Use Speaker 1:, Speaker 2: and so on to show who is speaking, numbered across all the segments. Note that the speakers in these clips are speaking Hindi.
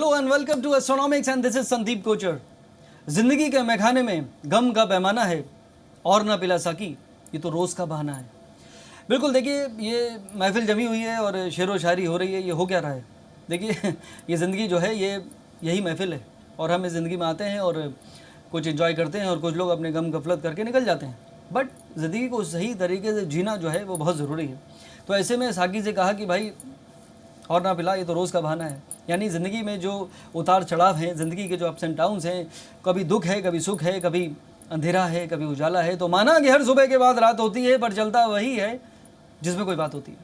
Speaker 1: Hello and welcome to astronomics and this is Sandeep Kochar. जिंदगी के मैखाने में गम का पैमाना है और ना पिला साकी, ये तो रोज़ का बहाना है। बिल्कुल देखिए, ये महफिल जमी हुई है और शेर व शायरी हो रही है। ये हो क्या रहा है? देखिए ये ज़िंदगी जो है ये यही महफिल है और हम इस ज़िंदगी में आते हैं और कुछ एंजॉय करते हैं और कुछ लोग अपने गम गफलत करके निकल जाते हैं। बट ज़िंदगी को सही तरीके से जीना जो है वो बहुत ज़रूरी है। तो ऐसे में साकी से कहा कि भाई और ना पिला, ये तो रोज़ का बहाना है। यानी ज़िंदगी में जो उतार चढ़ाव हैं, ज़िंदगी के जो अप्स एंड डाउन्स हैं, कभी दुख है, कभी सुख है, कभी अंधेरा है, कभी उजाला है, तो माना कि हर सुबह के बाद रात होती है, पर चलता वही है जिसमें कोई बात होती है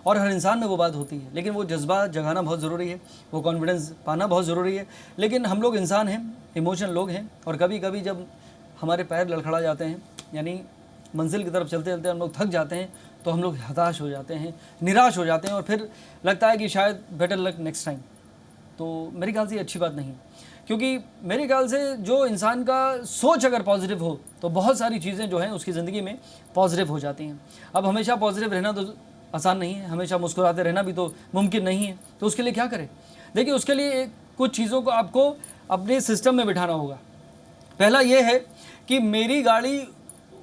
Speaker 1: और हर इंसान में वो बात होती है। लेकिन वो जज्बा जगाना बहुत ज़रूरी है, वो कॉन्फिडेंस पाना बहुत ज़रूरी है। लेकिन हम लोग इंसान हैं, इमोशनल लोग हैं और कभी कभी जब हमारे पैर लड़खड़ा जाते हैं, यानी मंजिल की तरफ चलते चलते हम लोग थक जाते हैं, तो हम लोग हताश हो जाते हैं, निराश हो जाते हैं और फिर लगता है कि शायद बेटर लक नेक्स्ट टाइम। तो मेरे ख्याल से ये अच्छी बात नहीं, क्योंकि मेरे ख्याल से जो इंसान का सोच अगर पॉजिटिव हो तो बहुत सारी चीज़ें जो हैं उसकी ज़िंदगी में पॉजिटिव हो जाती हैं। अब हमेशा पॉजिटिव रहना तो आसान नहीं है, हमेशा मुस्कुराते रहना भी तो मुमकिन नहीं है। तो उसके लिए क्या करें? देखिए, उसके लिए कुछ चीज़ों को आपको अपने सिस्टम में बिठाना होगा। पहला ये है कि मेरी गाड़ी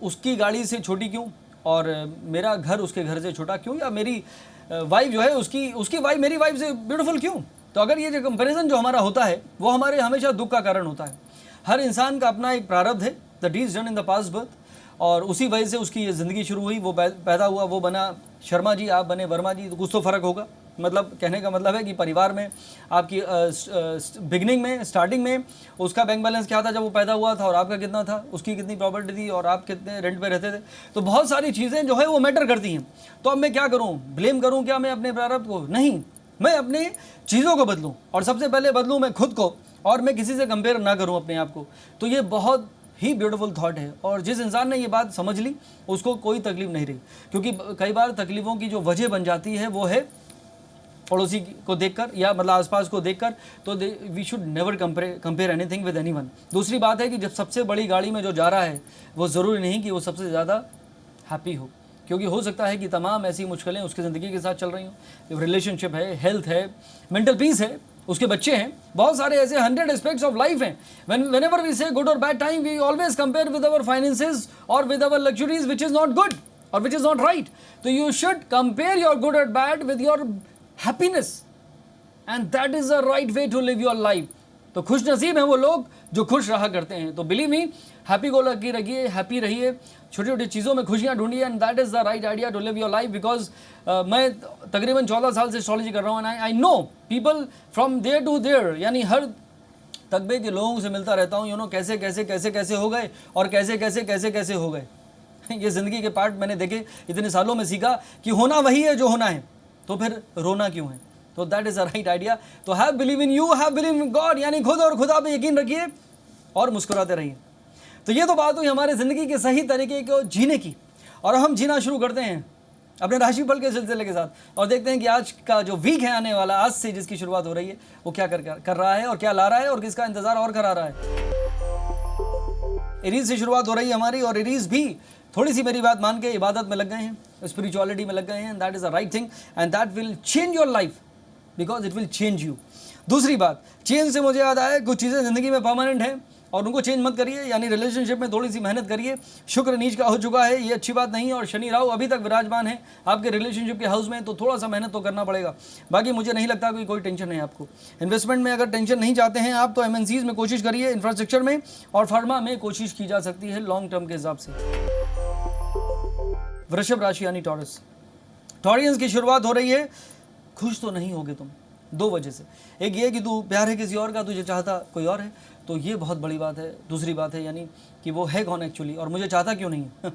Speaker 1: उसकी गाड़ी से छोटी क्यों, और मेरा घर उसके घर से छोटा क्यों, या मेरी वाइफ जो है उसकी वाइफ मेरी वाइफ से ब्यूटीफुल क्यों। तो अगर ये जो कंपैरिजन जो हमारा होता है वो हमारे हमेशा दुख का कारण होता है। हर इंसान का अपना एक प्रारब्ध है, the deeds done in the past birth, और उसी वजह से उसकी ये ज़िंदगी शुरू हुई, वो पैदा हुआ, वो बना शर्मा जी, आप बने वर्मा जी। तो कुछ तो फ़र्क होगा। मतलब कहने का मतलब है कि परिवार में आपकी बिगनिंग में, स्टार्टिंग में उसका बैंक बैलेंस क्या था जब वो पैदा हुआ था और आपका कितना था, उसकी कितनी प्रॉपर्टी थी और आप कितने रेंट पे रहते थे। तो बहुत सारी चीज़ें जो है वो मैटर करती हैं। तो अब मैं क्या करूँ? ब्लेम करूँ क्या मैं अपने प्रारब्ध को? नहीं, मैं अपनी चीज़ों को बदलूँ और सबसे पहले बदलूँ मैं खुद को, और मैं किसी से कंपेयर ना करूँ अपने आप को। तो ये बहुत ही ब्यूटीफुल थॉट है और जिस इंसान ने ये बात समझ ली उसको कोई तकलीफ नहीं रही। क्योंकि कई बार तकलीफ़ों की जो वजह बन जाती है वो है पड़ोसी को देखकर या मतलब आसपास को देखकर। तो we should never compare anything with anyone. दूसरी बात है कि जब सबसे बड़ी गाड़ी में जो जा रहा है वो ज़रूरी नहीं कि वो सबसे ज़्यादा हैप्पी हो, क्योंकि हो सकता है कि तमाम ऐसी मुश्किलें उसकी ज़िंदगी के साथ चल रही हों। रिलेशनशिप है, हेल्थ है, मेंटल पीस है, उसके बच्चे हैं, बहुत सारे ऐसे 100 एस्पेक्ट्स ऑफ लाइफ हैं। whenever we say good or bad time, we always compare with our finances or with our luxuries, which is not good or which is not right. So you should compare your good or bad with your happiness, and that is the right way to live your life. तो खुश नसीब हैं वो लोग जो खुश रहा करते हैं। तो बिलीव मी, हैप्पी को लगी रखिए, हैप्पी रहिए, छोटी छोटी चीज़ों में खुशियाँ ढूंढिए, and that is the right idea to live your life. Because मैं तकरीबन 14 साल से एस्ट्रोलॉजी कर रहा हूँ, and I know people from there to there, यानी हर तकबे के लोगों से मिलता रहता हूँ। यू नो कैसे कैसे कैसे कैसे हो गए और कैसे कैसे कैसे कैसे हो गए। ये ज़िंदगी के पार्ट मैंने देखे, इतने सालों में सीखा कि होना वही है जो होना है, तो फिर रोना क्यों है। तो that is a right idea. तो have believe in you, have believe in God, यानी खुद और खुदा पे यकीन रखिए और मुस्कुराते रहिए। तो ये तो बात हुई हमारे ज़िंदगी के सही तरीके को जीने की, और हम जीना शुरू करते हैं अपने राशिफल के सिलसिले के साथ और देखते हैं कि आज का जो वीक है आने वाला, आज से जिसकी शुरुआत हो रही है, वो क्या कर रहा है और क्या ला रहा है और किसका इंतज़ार और करा रहा है। एरीज से शुरुआत हो रही है हमारी, और एरीज भी थोड़ी सी मेरी बात मान के इबादत में लग गए हैं, स्पिरिचुअलिटी में लग गए हैं, and that is the right thing, and that will change your life because it will change you. दूसरी बात, चेंज से मुझे याद आया, कुछ चीज़ें ज़िंदगी में परमानेंट हैं और उनको चेंज मत करिए। यानी रिलेशनशिप में थोड़ी सी मेहनत करिए। शुक्र नीच का हो चुका है, ये अच्छी बात नहीं है, और शनि राहु अभी तक विराजमान है आपके रिलेशनशिप के हाउस में, तो थोड़ा सा मेहनत तो करना पड़ेगा। बाकी मुझे नहीं लगता कोई टेंशन है आपको। इन्वेस्टमेंट में अगर टेंशन नहीं चाहते हैं आप, तो एमएनसीज में कोशिश करिए, इंफ्रास्ट्रक्चर में और फार्मा में कोशिश की जा सकती है लॉन्ग टर्म के हिसाब से। वृषभ राशि यानी टॉरस, टॉरियंस की शुरुआत हो रही है। खुश तो नहीं होगे तुम, दो वजह से। एक ये कि तू प्यार है किसी और का, तुझे चाहता कोई और है, तो ये बहुत बड़ी बात है। दूसरी बात है यानी कि वो है कौन एक्चुअली, और मुझे चाहता क्यों नहीं है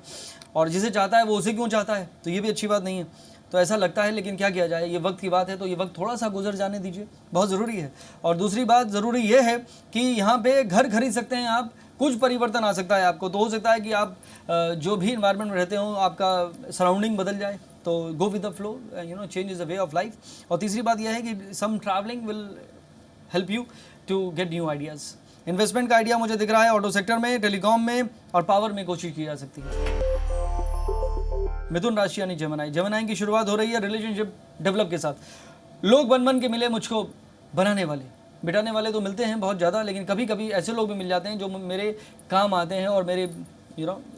Speaker 1: और जिसे चाहता है वो उसे क्यों चाहता है, तो ये भी अच्छी बात नहीं है। तो ऐसा लगता है, लेकिन क्या किया जाए, ये वक्त की बात है, तो ये वक्त थोड़ा सा गुजर जाने दीजिए, बहुत ज़रूरी है। और दूसरी बात ज़रूरी ये है कि यहाँ पे घर खरीद सकते हैं आप, कुछ परिवर्तन आ सकता है आपको। तो हो सकता है कि आप जो भी इन्वायरमेंट में रहते हो आपका सराउंडिंग बदल जाए, तो go with the flow, you know change is a way of life. और तीसरी बात यह है कि some travelling will help you to get new ideas. Investment का आइडिया मुझे दिख रहा है ऑटो सेक्टर में, टेलीकॉम में और पावर में कोशिश की जा सकती है। मिथुन राशि यानी जेमिनी, जेमिनी की शुरुआत हो रही है रिलेशनशिप डेवलप के साथ। लोग बन बन के मिले मुझको बनाने वाले, बिठाने वाले तो मिलते हैं बहुत ज़्यादा, लेकिन कभी कभी ऐसे लोग भी मिल जाते हैं जो मेरे काम आते हैं और मेरे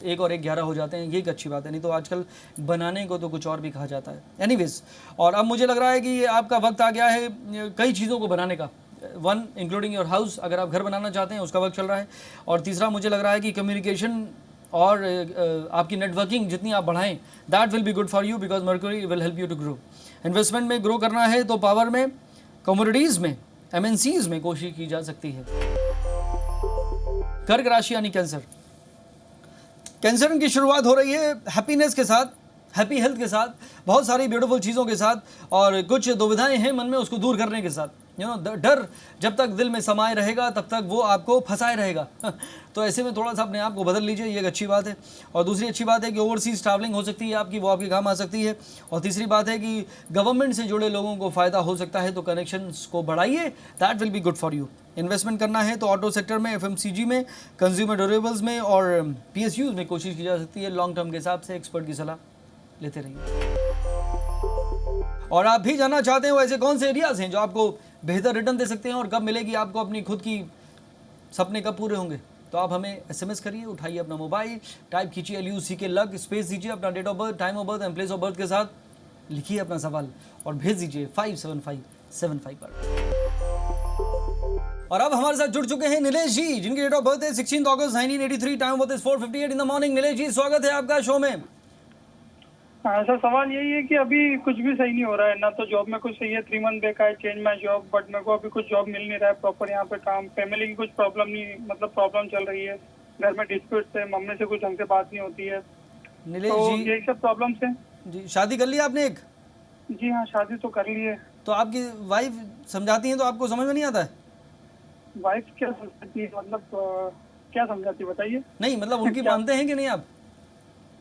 Speaker 1: एक और एक 11 हो जाते हैं। ये एक अच्छी बात है, नहीं तो आजकल बनाने को तो कुछ और भी कहा जाता है। एनीवेज, और अब मुझे लग रहा है कि आपका वक्त आ गया है कई चीज़ों को बनाने का, वन इंक्लूडिंग योर हाउस, अगर आप घर बनाना चाहते हैं उसका वक्त चल रहा है। और तीसरा मुझे लग रहा है कि कम्युनिकेशन और आपकी नेटवर्किंग जितनी आप बढ़ाएं, that will be good for you, because Mercury will help you to grow. Investment में ग्रो करना है तो पावर में, कमोडिटीज़ में, MNCs में कोशिश की जा सकती है। कर्क राशि यानी कैंसर। कैंसर की शुरुआत हो रही है हैप्पीनेस के साथ, हैप्पी हेल्थ के साथ, बहुत सारी ब्यूटीफुल चीज़ों के साथ, और कुछ दुविधाएं हैं मन में उसको दूर करने के साथ। डर जब तक दिल में समाये रहेगा तब तक वो आपको फंसाए रहेगा। तो ऐसे में थोड़ा सा अपने आप को बदल लीजिए, ये एक अच्छी बात है। और दूसरी अच्छी बात है कि ओवरसीज ट्रैवलिंग हो सकती है आपकी, वो आपके काम आ सकती है। और तीसरी बात है कि गवर्नमेंट से जुड़े लोगों को फ़ायदा हो सकता है, तो कनेक्शंस को बढ़ाइए, that will be good for you. Investment करना है तो ऑटो सेक्टर में, FMCG में, कंज्यूमर ड्यूरेबल्स में और PSUs में कोशिश की जा सकती है। लॉन्ग टर्म के हिसाब से एक्सपर्ट की सलाह लेते रहिए। और आप भी जानना चाहते हैं वो ऐसे कौन से एरियाज हैं जो आपको बेहतर रिटर्न दे सकते हैं और कब मिलेगी आपको अपनी खुद की सपने कब पूरे होंगे, तो आप हमें SMS करिए, उठाइए अपना मोबाइल, टाइप कीजिए LUCK लग, स्पेस दीजिए अपना date of birth, time of birth and place of birth के साथ, लिखिए अपना सवाल और भेज दीजिए 57575 पर। और अब हमारे साथ जुड़ चुके हैं नीलेश जी, जिनकी डेट ऑफ बर्थ है 16 अगस्त 1983, time of birth is 4:58 in the morning. Nilesh ji, स्वागत है आपका शो में।
Speaker 2: हाँ सर, सवाल यही है कि अभी कुछ भी सही नहीं हो रहा है ना, तो जॉब में कुछ सही है, 3 month back I change my job, but मेरे को अभी कुछ जॉब मिल नहीं रहा है प्रॉपर यहाँ पे काम। फैमिली की कुछ प्रॉब्लम नहीं, मतलब प्रॉब्लम चल रही है, घर में डिस्प्यूट्स है, मम्मी से कुछ ढंग से बात नहीं होती है।
Speaker 1: नीलेश
Speaker 2: तो
Speaker 1: जी,
Speaker 2: यही सब प्रॉब्लम्स हैं।
Speaker 1: जी शादी कर ली आपने एक?
Speaker 2: जी हाँ, शादी तो कर ली है।
Speaker 1: तो आपकी वाइफ समझाती हैं तो आपको समझ में नहीं आता है?
Speaker 2: वाइफ क्या समझाती है, मतलब क्या समझाती है बताइए।
Speaker 1: नहीं मतलब उनकी मानते हैं कि नहीं आप?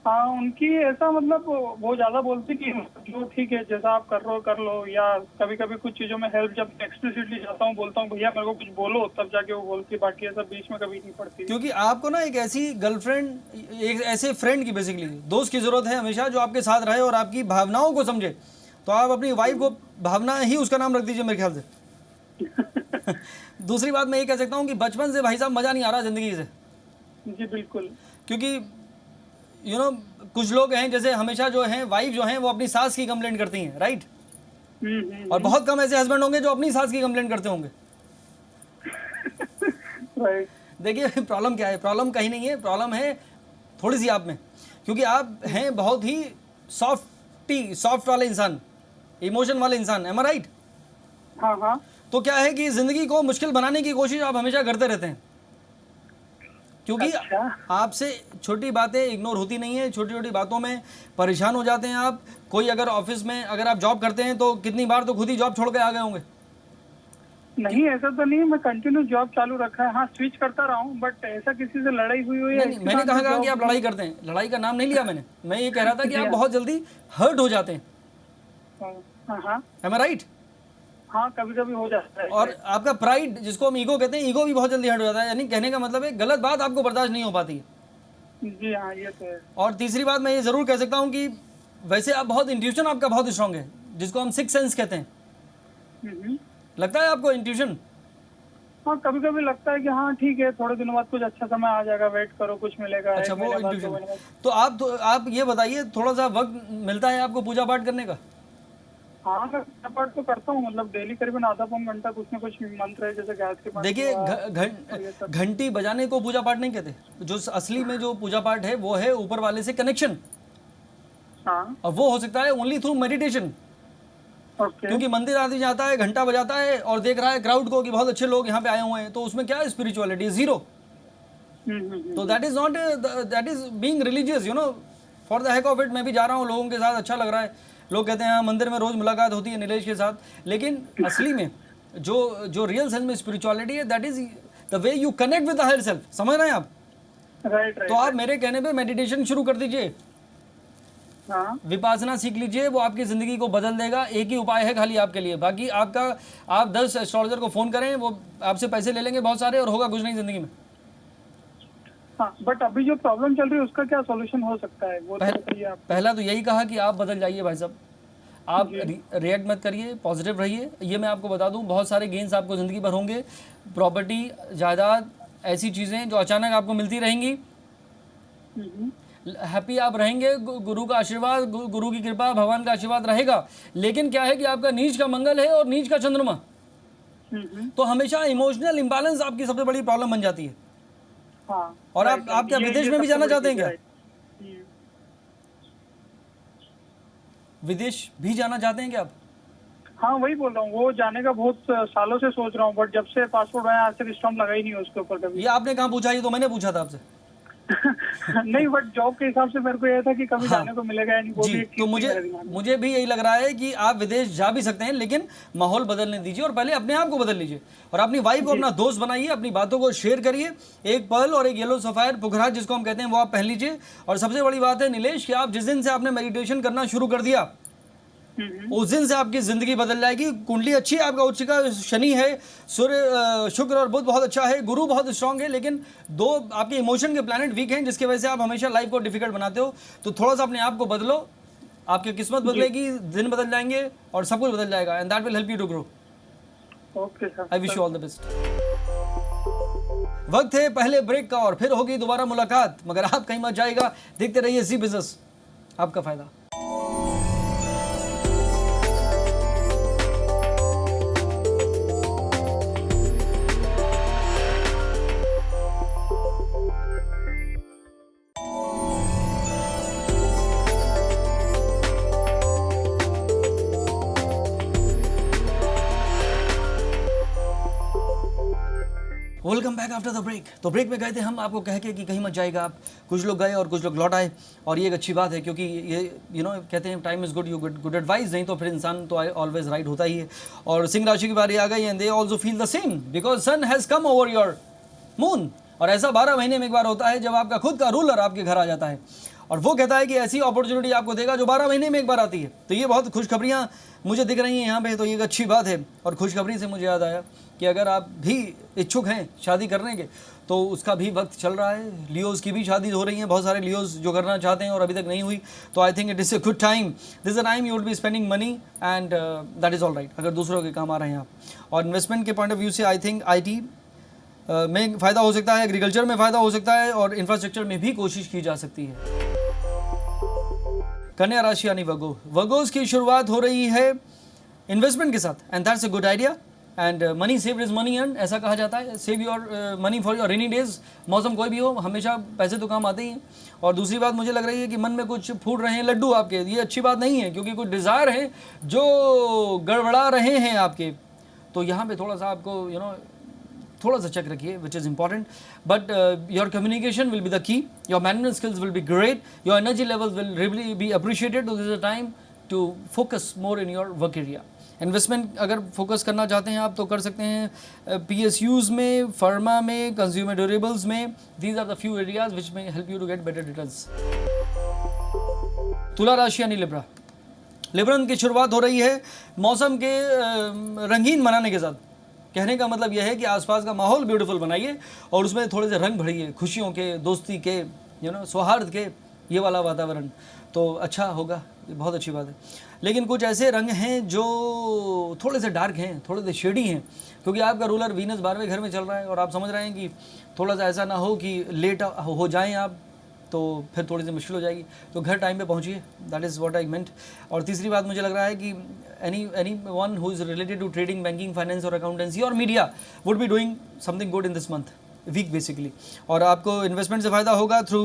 Speaker 2: हाँ, उनकी ऐसा मतलब वो ज्यादा बोलती कि जो ठीक है जैसा आप कर लो, या कभी कभी कुछ चीजों में हेल्प जब एक्सप्लिसिटली चाहता हूँ, बोलता हूँ भैया मेरे को कुछ बोलो, तब जाके वो बोलती, बाकी ऐसा बीच में कभी नहीं पड़ती।
Speaker 1: क्योंकि आपको ना एक ऐसी गर्लफ्रेंड, एक ऐसे फ्रेंड की, बेसिकली दोस्त की जरूरत है हमेशा, जो आपके साथ रहे और आपकी भावनाओं को समझे। तो आप अपनी वाइफ को भावना ही उसका नाम रख दीजिए मेरे ख्याल से। दूसरी बात मैं ये कह सकता हूँ कि बचपन से भाई साहब मजा नहीं आ रहा जिंदगी से।
Speaker 2: जी बिल्कुल।
Speaker 1: क्योंकि कुछ लोग हैं जैसे हमेशा जो हैं वाइफ जो हैं वो अपनी सास की कंप्लेंट करती हैं, राइट? और बहुत कम ऐसे हस्बैंड होंगे जो अपनी सास की कंप्लेंट करते होंगे।
Speaker 2: राइट।
Speaker 1: देखिए प्रॉब्लम क्या है, प्रॉब्लम कहीं नहीं है, प्रॉब्लम है थोड़ी सी आप में, क्योंकि आप हैं बहुत ही सॉफ्ट वाले इंसान, इमोशन वाले इंसान, एम आई राइट?
Speaker 2: हाँ हाँ।
Speaker 1: तो क्या है कि जिंदगी को मुश्किल बनाने की कोशिश आप हमेशा करते रहते हैं, क्योंकि आपसे छोटी बातें इग्नोर होती नहीं है, छोटी छोटी बातों में परेशान हो जाते हैं आप। कोई अगर ऑफिस में अगर आप जॉब करते हैं तो कितनी बार तो खुद ही जॉब छोड़ के आ गए होंगे।
Speaker 2: नहीं ऐसा तो नहीं, मैं कंटिन्यू जॉब चालू रखा है। हाँ, स्विच करता रहा हूँ, बट ऐसा किसी से लड़ाई हुई है?
Speaker 1: नहीं, मैंने कहा कि आप लड़ाई करते हैं, लड़ाई का नाम नहीं लिया मैंने। मैं ये कह रहा था कि आप बहुत जल्दी हर्ट हो जाते हैं। एम आई राइट?
Speaker 2: हाँ, कभी कभी हो जाता है।
Speaker 1: और आपका प्राइड, जिसको हम ईगो कहते हैं, ईगो भी बहुत जल्दी हर्ट हो जाता है। यानी कहने का मतलब है गलत बात आपको बर्दाश्त नहीं हो पाती है।
Speaker 2: जी हाँ, ये तो है।
Speaker 1: और तीसरी बात मैं ये जरूर कह सकता हूँ कि वैसे आप बहुत इंट्यूशन आपका बहुत स्ट्रांग है, जिसको हम सिक्स सेंस कहते हैं। लगता है आपको इंट्यूशन?
Speaker 2: हाँ, कभी कभी लगता है कि हाँ ठीक है, थोड़े दिनों बाद कुछ अच्छा समय आ जाएगा, वेट करो कुछ मिलेगा।
Speaker 1: अच्छा, वो इंट्यूशन। तो आप ये बताइए, थोड़ा सा वक्त मिलता है आपको पूजा पाठ करने का?
Speaker 2: हाँ, मैं पूजा पाठ तो करता हूँ, मतलब डेली करीबन आधा पौन घंटा कुछ न कुछ मंत्र है, जैसे गायत्री मंत्र।
Speaker 1: देखिए घंटी बजाने को पूजा पाठ नहीं कहते। जो असली में जो पूजा पाठ है वो है ऊपर वाले से कनेक्शन।
Speaker 2: हाँ।
Speaker 1: और वो हो सकता है ओनली थ्रू मेडिटेशन। क्योंकि मंदिर आदमी जाता है, घंटा बजाता है और देख रहा है क्राउड को कि बहुत अच्छे लोग यहाँ पे आए हुए हैं, तो उसमें क्या स्पिरिचुअलिटी? जीरो। तो that is not, that is being religious, for the heck of it. मैं भी जा रहा हूँ, लोगों के साथ अच्छा लग रहा है, लोग कहते हैं हाँ मंदिर में रोज मुलाकात होती है नीलेश के साथ, लेकिन असली में जो रियल सेंस में स्पिरिचुअलिटी है, that is the way you connect with the higher self. समझ रहे हैं आप?
Speaker 2: राइट।
Speaker 1: तो आप मेरे कहने पे मेडिटेशन शुरू कर दीजिए, विपासना सीख लीजिए, वो आपकी जिंदगी को बदल देगा। एक ही उपाय है खाली आपके लिए, बाकी आप 10 एस्ट्रोलॉजर को फोन करें, वो आपसे पैसे ले लेंगे बहुत सारे और होगा कुछ नहीं जिंदगी में।
Speaker 2: हाँ, बट अभी जो प्रॉब्लम चल रही है उसका क्या सॉल्यूशन हो सकता है, वो
Speaker 1: पहला तो यही कहा कि आप बदल जाइए भाई साहब। आप रिएक्ट मत करिए, पॉजिटिव रहिए। ये मैं आपको बता दूं, बहुत सारे गेन्स आपको ज़िंदगी भर होंगे। प्रॉपर्टी, जायदाद, ऐसी चीज़ें जो अचानक आपको मिलती रहेंगी। हैप्पी आप रहेंगे, गुरु का आशीर्वाद, गुरु की कृपा, भगवान का आशीर्वाद रहेगा। लेकिन क्या है कि आपका नीच का मंगल है और नीच का चंद्रमा, तो हमेशा इमोशनल इम्बैलेंस आपकी सबसे बड़ी प्रॉब्लम बन जाती है।
Speaker 2: हाँ,
Speaker 1: और आप क्या विदेश में भी जाना चाहते हैं क्या? विदेश भी जाना चाहते हैं क्या आप?
Speaker 2: हाँ, वही बोल रहा हूँ, वो जाने का बहुत सालों से सोच रहा हूँ, बट जब से पासपोर्ट आया आज तक स्टैम्प लगा ही नहीं है उसके ऊपर कभी।
Speaker 1: ये आपने कहाँ पूछा? ये तो मैंने पूछा था आपसे।
Speaker 2: नहीं, बट जॉब के हिसाब से मेरे को यह था कि कभी जाने को मिलेगा या नहीं, वो
Speaker 1: जी,
Speaker 2: भी एक
Speaker 1: तो
Speaker 2: चीज़ थी मेरे दिमाग में।
Speaker 1: मुझे भी यही लग रहा है कि आप विदेश जा भी सकते हैं, लेकिन माहौल बदलने दीजिए और पहले अपने आप को बदल लीजिए और अपनी वाइफ को अपना दोस्त बनाइए, अपनी बातों को शेयर करिए। एक पर्ल और एक येलो सफायर पुखराज जिसको हम कहते हैं, वो आप पहन लीजिए। और सबसे बड़ी बात है नीलेश कि आप जिस दिन से आपने मेडिटेशन करना शुरू कर दिया, उस दिन से आपकी जिंदगी बदल जाएगी। कुंडली अच्छी है, आपका उच्च का शनि है, सूर्य, शुक्र और बुध बहुत अच्छा है, गुरु बहुत स्ट्रांग है, लेकिन दो आपके इमोशन के प्लैनेट वीक हैं, जिसकी वजह से आप हमेशा लाइफ को डिफिकल्ट बनाते हो। तो थोड़ा सा अपने आप को बदलो, आपकी किस्मत बदलेगी, दिन बदल जाएंगे और सब कुछ बदल जाएगा, and that will help you to grow.
Speaker 2: Okay sir,
Speaker 1: I wish you all the best. वक्त है पहले ब्रेक का और फिर होगी दोबारा मुलाकात, मगर आप कहीं मत जाएगा, देखते रहिए जी बिजनेस, आपका फायदा। Welcome back after the break. तो ब्रेक में गए थे हम आपको कह के कि कहीं मत जाएगा आप। कुछ लोग गए और कुछ लोग लौट आए, और ये एक अच्छी बात है, क्योंकि ये कहते हैं time is good, you good advice, नहीं तो फिर इंसान तो ऑलवेज राइट होता ही है। और सिंह राशि की बारी आ गई, and they also feel the same because sun has come over your moon. और ऐसा 12 महीने में एक बार होता है जब आपका खुद का रूलर आपके घर आ जाता है, और वो कहता है कि ऐसी अपॉर्चुनिटी आपको देगा जो 12 महीने में एक बार आती है। तो ये बहुत खुशखबरियाँ मुझे दिख रही हैं यहाँ पे, तो ये एक अच्छी बात है। और खुशखबरी से मुझे याद आया कि अगर आप भी इच्छुक हैं शादी करने के, तो उसका भी वक्त चल रहा है। लियोज़ की भी शादी हो रही है, बहुत सारे लियोज़ जो करना चाहते हैं और अभी तक नहीं हुई, तो I think it is a good time. This a time you will be spending money and that is all right, अगर दूसरों के काम आ रहे हैं आप। और इन्वेस्टमेंट के पॉइंट ऑफ व्यू से आई थिंक IT में फ़ायदा हो सकता है, एग्रीकल्चर में फ़ायदा हो सकता है, और इंफ्रास्ट्रक्चर में भी कोशिश की जा सकती है। कन्या राशि यानी वगोस की शुरुआत हो रही है इन्वेस्टमेंट के साथ, and that's a good idea. And money saved is money earn, ऐसा कहा जाता है। Save your money for your rainy days. मौसम कोई भी हो, हमेशा पैसे तो काम आते ही हैं। और दूसरी बात मुझे लग रही है कि मन में कुछ फूट रहे हैं लड्डू आपके, ये अच्छी बात नहीं है, क्योंकि कुछ डिज़ायर है जो गड़बड़ा रहे हैं आपके। तो यहाँ पे थोड़ा सा आपको थोड़ा सा चेक रखिए, which is important. But your communication will be the key, your management skills will be great, your energy levels will really be appreciated. तो this is a time to focus more in your work area. Investment अगर फोकस करना चाहते हैं आप तो कर सकते हैं PSUs में, फार्मा में, कंज्यूमर ड्यूरेबल्स में। These are the few areas which may help you to get better returns. तुला राशि यानी लिब्रन की शुरुआत हो रही है मौसम के रंगीन बनाने के साथ। कहने का मतलब यह है कि आसपास का माहौल ब्यूटीफुल बनाइए और उसमें थोड़े से रंग भरिए, खुशियों के, दोस्ती के, सौहार्द के, ये वाला वातावरण, तो अच्छा होगा। ये बहुत अच्छी बात है। लेकिन कुछ ऐसे रंग हैं जो थोड़े से डार्क हैं, थोड़े से शेडी हैं, क्योंकि आपका रूलर वीनस 12वें घर में चल रहा है और आप समझ रहे हैं कि थोड़ा सा ऐसा ना हो कि लेट हो जाएं आप, तो फिर थोड़ी सी मुश्किल हो जाएगी। तो घर टाइम पे पहुंचिए, that is what I meant. और तीसरी बात मुझे लग रहा है कि anyone who is related to trading, banking, finance और अकाउंटेंसी और media would be doing something good in this month week basically. और आपको इन्वेस्टमेंट से फ़ायदा होगा through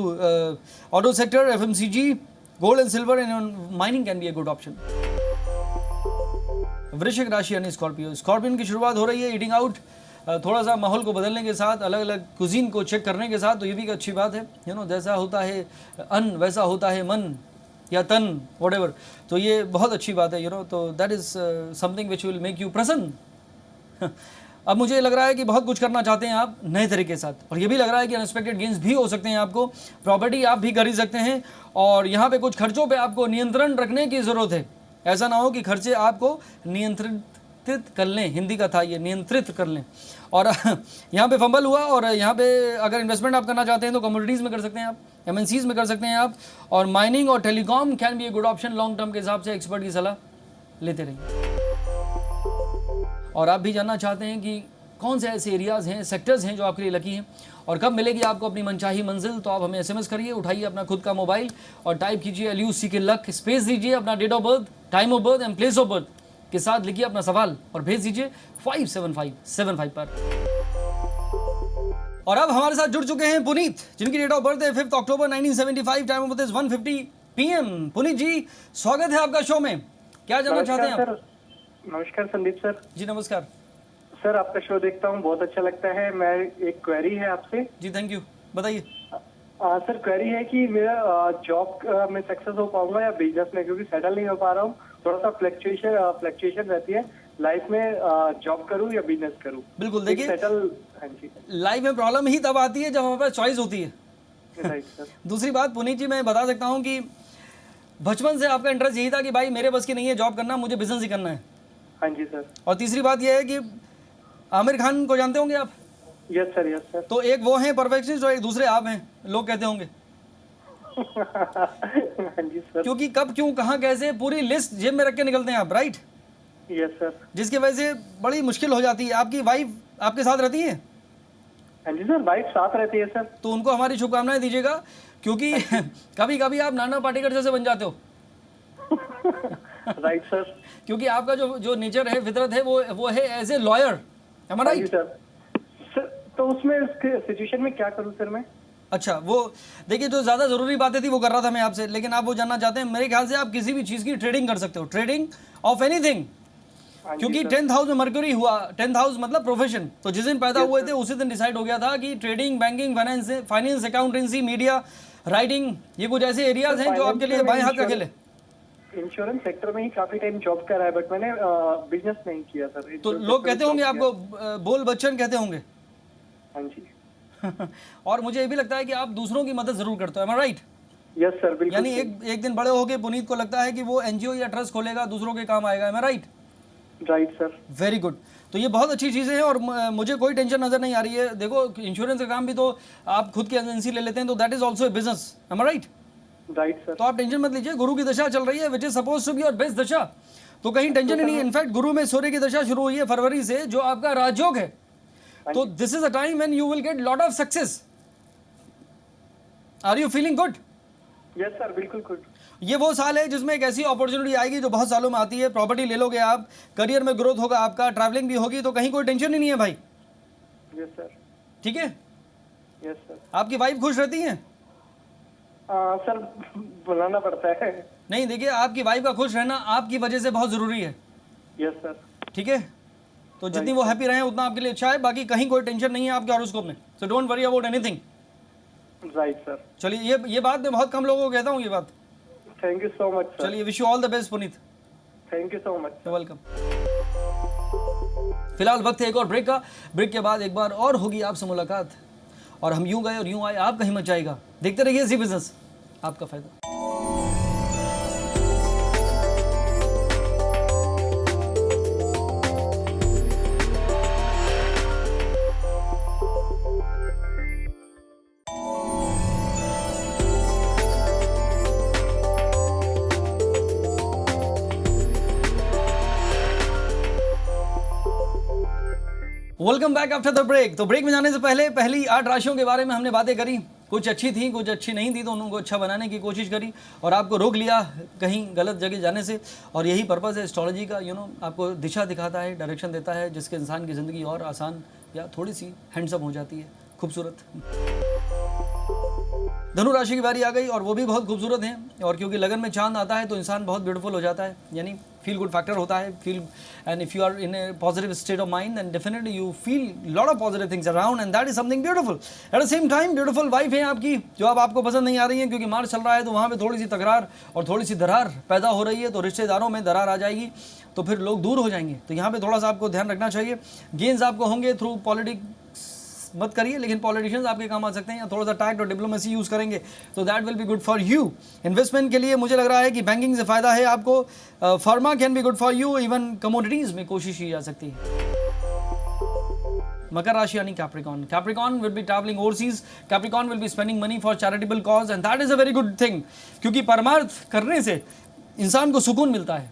Speaker 1: auto sector, FMCG, gold and silver and mining can be a good option. वृश्चिक राशि यानी स्कॉर्पियन की शुरुआत हो रही है ईटिंग आउट, थोड़ा सा माहौल को बदलने के साथ, अलग अलग कुजीन को चेक करने के साथ, तो ये भी एक अच्छी बात है। जैसा होता है अन्न वैसा होता है मन या तन, व्हाटएवर। तो ये बहुत अच्छी बात है। तो that is something which will make you प्रसन्न। अब मुझे लग रहा है कि बहुत कुछ करना चाहते हैं आप नए तरीके के साथ, और ये भी लग रहा है कि अनएक्सपेक्टेड गेन्स भी हो सकते हैं आपको। प्रॉपर्टी आप भी खरीद सकते हैं, और यहाँ पे कुछ खर्चों पे आपको नियंत्रण रखने की ज़रूरत है। ऐसा ना हो कि खर्चे आपको नियंत्रित कर लें, हिंदी का था ये, नियंत्रित कर लें। और यहाँ पे फंबल हुआ। और यहाँ पे अगर इन्वेस्टमेंट आप करना चाहते हैं तो कमोडिटीज़ में कर सकते हैं आप, MNCs में कर सकते हैं आप, और माइनिंग और telecom can be a good option long term के हिसाब से, एक्सपर्ट की सलाह। लेते रहिए। और आप भी जानना चाहते हैं कि कौन से ऐसे एरियाज़ हैं, सेक्टर्स हैं जो आपके लिए लकी हैं और कब मिलेगी आपको अपनी मनचाही मंजिल, तो आप हमें SMS करिए, उठाइए अपना खुद का मोबाइल और टाइप कीजिए LUCK लक, स्पेस दीजिए अपना date of birth, time of birth and place of birth के साथ लिखिए अपना सवाल और भेज दीजिए 57575 पर। और अब हमारे साथ जुड़ चुके हैं पुनीत, जिनकी डेट ऑफ बर्थ है 5 October 1975, time of birth is 1:50 PM। Puneet ji, स्वागत है आपका शो में, क्या जानना चाहते हैं आप?
Speaker 2: नमस्कार संदीप सर।
Speaker 1: जी नमस्कार
Speaker 2: सर, आपका शो देखता हूँ, बहुत अच्छा लगता है। मैं एक क्वेरी है आपसे।
Speaker 1: जी, थैंक यू, बताइए।
Speaker 2: सर, क्वेरी है कि मेरा जॉब में सक्सेस हो पाऊंगा या बिजनेस में, क्योंकि सेटल नहीं हो पा रहा हूँ। थोड़ा सा फ्लक्चुएशन रहती है लाइफ में, जॉब करूँ या बिजनेस करूँ।
Speaker 1: बिल्कुल, देखिए
Speaker 2: सेटल, हाँ जी,
Speaker 1: लाइफ में प्रॉब्लम ही तब आती है जब हमारे पास चॉइस होती है।
Speaker 2: Right sir.
Speaker 1: दूसरी बात पुनीत जी, मैं बता सकता हूँ कि बचपन से आपका इंटरेस्ट यही था कि भाई मेरे बस की नहीं है जॉब करना, मुझे बिजनेस ही करना है।
Speaker 2: हाँ जी सर।
Speaker 1: और तीसरी बात यह है कि आमिर खान को जानते होंगे आप?
Speaker 2: Yes sir, yes sir.
Speaker 1: तो एक वो हैं परफेक्शनिस्ट और एक दूसरे आप हैं, लोग कहते होंगे।
Speaker 2: हाँ जी सर।
Speaker 1: क्योंकि कब, क्यों, कहाँ, कैसे, पूरी लिस्ट जेब में रख के निकलते हैं आप, राइट?
Speaker 2: Yes sir.
Speaker 1: जिसकी वजह से बड़ी मुश्किल हो जाती है। आपकी वाइफ आपके साथ रहती है?
Speaker 2: हाँ जी सर, वाइफ साथ रहती है सर।
Speaker 1: तो उनको हमारी शुभकामनाएं दीजिएगा, क्योंकि कभी कभी आप नाना पाटेकर जैसे बन जाते हो।
Speaker 2: Right sir.
Speaker 1: क्योंकि आपका जो नेचर है, फितरत है, वो है as a lawyer, am I right?
Speaker 2: Sir, तो उसमें सिचुएशन में क्या करूं सर मैं?
Speaker 1: अच्छा, वो देखिए, जो ज़्यादा ज़रूरी बातें थी वो कर रहा था मैं आपसे, लेकिन आप वो जानना चाहते हैं। मेरे ख्याल से आप किसी भी चीज़ की ट्रेडिंग कर सकते हो, ट्रेडिंग ऑफ एनीथिंग, क्योंकि 10th हाउस में मरकरी हुआ। 10th हाउस मतलब प्रोफेशन। तो जिस दिन पैदा हुए थे उसी दिन डिसाइड हो गया था कि trading, banking, finance, accountancy, media, writing, ये कुछ ऐसे एरियाज हैं जो आपके लिए बाएं हाथ का खेल है।
Speaker 2: इंश्योरेंस सेक्टर में ही काफी टाइम जॉब करा है, बट मैंने बिजनेस नहीं किया सर।
Speaker 1: तो लोग कहते होंगे आपको बोल बच्चन कहते होंगे।
Speaker 2: हाँ जी।
Speaker 1: और मुझे ये भी लगता है कि आप दूसरों की मदद जरूर करते हो, am I right?
Speaker 2: Yes sir, बिल्कुल।
Speaker 1: यानी एक दिन बड़े होके पुनीत को लगता है कि वो NGO या ट्रस्ट खोलेगा, दूसरों के काम आएगा, am I right?
Speaker 2: Right sir.
Speaker 1: Very good. तो ये बहुत अच्छी चीज़ें हैं और मुझे कोई टेंशन नजर नहीं आ रही है। देखो, इंश्योरेंस का काम भी तो आप खुद की एजेंसी ले लेते हैं, तो that is also a business, am I right?
Speaker 2: Right sir.
Speaker 1: तो आप टेंशन मत लीजिए, गुरु की दशा चल रही है, which is suppose to be your best dasha, तो कहीं टेंशन ही नहीं है। इनफैक्ट गुरु में सूर्य की दशा शुरू हुई है फरवरी से, जो आपका राजयोग है। तो this is a time when you will get lot of success. Are you feeling good?
Speaker 2: Yes sir, बिल्कुल गुड।
Speaker 1: ये वो साल है जिसमें एक ऐसी अपॉर्चुनिटी आएगी जो बहुत सालों में आती है। प्रॉपर्टी ले लोगे आप, करियर में ग्रोथ होगा आपका, ट्रैवलिंग भी होगी, तो कहीं कोई टेंशन ही नहीं है भाई।
Speaker 2: Yes sir.
Speaker 1: ठीक है?
Speaker 2: Yes sir.
Speaker 1: आपकी वाइफ खुश रहती है?
Speaker 2: सर, बुलाना पड़ता है।
Speaker 1: नहीं, देखिए, आपकी वाइफ का खुश रहना आपकी वजह से बहुत जरूरी है।
Speaker 2: Yes sir.
Speaker 1: ठीक है? तो जितनी वो हैप्पी रहे उतना आपके लिए अच्छा है। बाकी कहीं कोई टेंशन नहीं है आपके हॉरोस्कोप में, so don't worry about anything.
Speaker 2: Right sir.
Speaker 1: चलिए, ये बात मैं बहुत कम लोगों को कहता हूँ, ये बात।
Speaker 2: Thank you so much sir.
Speaker 1: चलिए, wish you all the best Puneet.
Speaker 2: Thank you so much.
Speaker 1: Welcome. फिलहाल वक्त है एक और ब्रेक का। ब्रेक के बाद एक बार और होगी आपसे मुलाकात, और हम यूं गए और यूं आए, आप कहीं मत जाएगा। देखते रहिए जी बिजनेस, आपका फायदा। Welcome back after the break. तो ब्रेक में जाने से पहले पहली 8 राशियों के बारे में हमने बातें करी। कुछ अच्छी थी, कुछ अच्छी नहीं थी, तो उनको अच्छा बनाने की कोशिश करी और आपको रोक लिया कहीं गलत जगह जाने से। और यही पर्पज़ है एस्ट्रोलॉजी का, आपको दिशा दिखाता है, डायरेक्शन देता है, जिसके इंसान की ज़िंदगी और आसान या थोड़ी सी हैंडसम हो जाती है, खूबसूरत। धनु राशि की बारी आ गई और वो भी बहुत खूबसूरत हैं। और क्योंकि लगन में चांद आता है तो इंसान बहुत ब्यूटीफुल हो जाता है, यानी फील गुड फैक्टर होता है। And if you are in a positive state of mind and definitely you feel lot of positive things around and that is something beautiful. At the same time beautiful wife है आपकी, जो अब आपको पसंद नहीं आ रही है, क्योंकि मार्च चल रहा है तो वहाँ पे थोड़ी सी तकरार और थोड़ी सी दरार पैदा हो रही है। तो रिश्तेदारों में दरार आ जाएगी तो फिर लोग दूर हो जाएंगे। तो यहाँ पे थोड़ा सा आपको ध्यान रखना चाहिए। गेन्स आपको होंगे थ्रू पॉलिटिक्स मत करिए, लेकिन पॉलिटिशियंस आपके काम आ सकते हैं, या थोड़ा सा टैक्ट और डिप्लोमेसी यूज़ करेंगे तो that will be good for you. Investment के लिए मुझे लग रहा है कि बैंकिंग से फ़ायदा है आपको। Pharma can be good for you, even commodities में कोशिश की जा सकती है। मकर राशि यानी Capricorn. Capricorn will be travelling overseas, Capricorn will be spending money for charitable cause and that is a very good thing, क्योंकि परमार्थ करने से इंसान को सुकून मिलता है।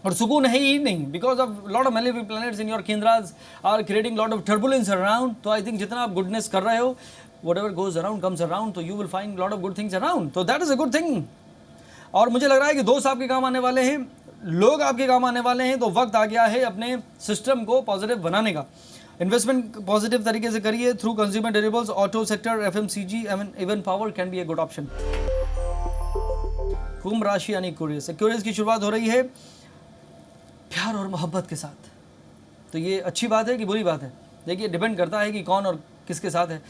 Speaker 1: और सुकून है ही नहीं, because of lot of malefic planets in your केंद्रास are creating lot of turbulence around. तो आई थिंक जितना आप गुडनेस कर रहे हो, whatever goes around comes around, तो you will find lot of good things around, तो that is a good thing. और मुझे लग रहा है कि दोस्त आपके काम आने वाले हैं, लोग आपके काम आने वाले हैं, तो वक्त आ गया है अपने सिस्टम को पॉजिटिव बनाने का. इन्वेस्टमेंट पॉजिटिव तरीके से करिए through consumer durables, auto sector, FMCG, even power can be a good option. कुंभ राशि यानी एक्वेरियस. एक्वेरियस की शुरुआत हो रही है प्यार और मोहब्बत के साथ. तो ये अच्छी बात है कि बुरी बात है, देखिए डिपेंड करता है कि कौन और किसके साथ है.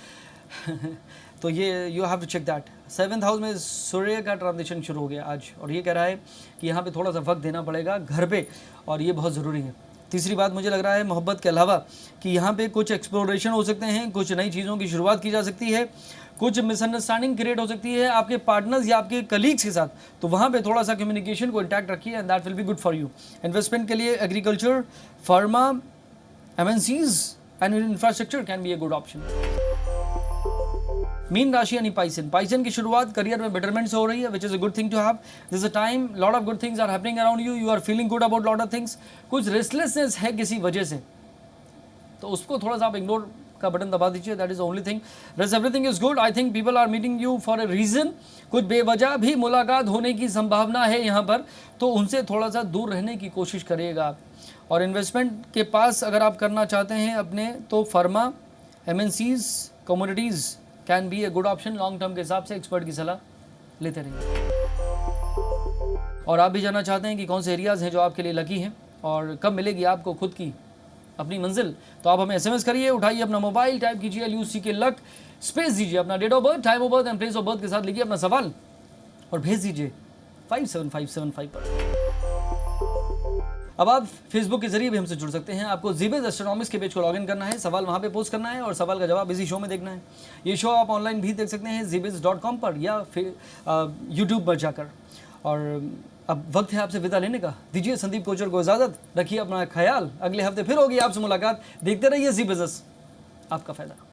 Speaker 1: तो ये you have to check that. 7th house में सूर्य का ट्रांजिशन शुरू हो गया आज, और ये कह रहा है कि यहाँ पे थोड़ा सा वक्त देना पड़ेगा घर पे, और ये बहुत ज़रूरी है. तीसरी बात मुझे लग रहा है मोहब्बत के अलावा कि यहाँ पे कुछ एक्सप्लोरेशन हो सकते हैं, कुछ नई चीज़ों की शुरुआत की जा सकती है, कुछ मिसअंडरस्टैंडिंग क्रिएट हो सकती है आपके पार्टनर्स या आपके कलीग्स के साथ. तो वहाँ पे थोड़ा सा कम्युनिकेशन को इंटैक्ट रखिए and that will be good for you. Investment के लिए agriculture, pharma, MNCs and infrastructure can be a good option. Mean राशि यानी पाइसन. पाइसन की शुरुआत करियर में बेटरमेंट से हो रही है, which is a good thing to have. This a time lot of good things are happening around you, you are feeling good about lot of things. कुछ रेस्टलेसनेस है किसी वजह से, तो उसको थोड़ा सा आप इग्नोर का बटन दबा दीजिए, that is only thing. Rest everything is good. I think people are meeting you for a reason. कुछ बेवजह भी मुलाकात होने की संभावना है यहाँ पर, तो उनसे थोड़ा सा दूर रहने की कोशिश करिएगा आप. और इन्वेस्टमेंट के पास अगर आप करना चाहते हैं अपने, तो pharma, MNCs, commodities can be a good option. Long term के हिसाब से एक्सपर्ट की सलाह लेते रहिए. और आप भी जानना चाहते हैं कि कौन से एरियाज़ हैं जो आपके लिए लकी हैं और कब मिलेगी आपको खुद की अपनी मंजिल, तो आप हमें एसएमएस करिए, उठाइए अपना मोबाइल, टाइप कीजिए LUC के लक, स्पेस दीजिए अपना date of birth, time of birth and place of birth के साथ लिखिए अपना सवाल और भेज दीजिए 57575 पर. अब आप फेसबुक के जरिए भी हमसे जुड़ सकते हैं. आपको ज़ीबेस एस्ट्रोनॉमिक्स के पेज को लॉगिन करना है, सवाल वहाँ पे पोस्ट करना है और सवाल का जवाब इसी शो में देखना है. ये शो आप ऑनलाइन भी देख सकते हैं ज़ीबेस.com पर या फिर यूट्यूब पर जाकर. और अब वक्त है आपसे विदा लेने का. दीजिए संदीप कोचर को इजाज़त, रखिए अपना ख्याल. अगले हफ्ते फिर होगी आपसे मुलाकात. देखते रहिए ज़ी बिज़नेस, आपका फ़ायदा.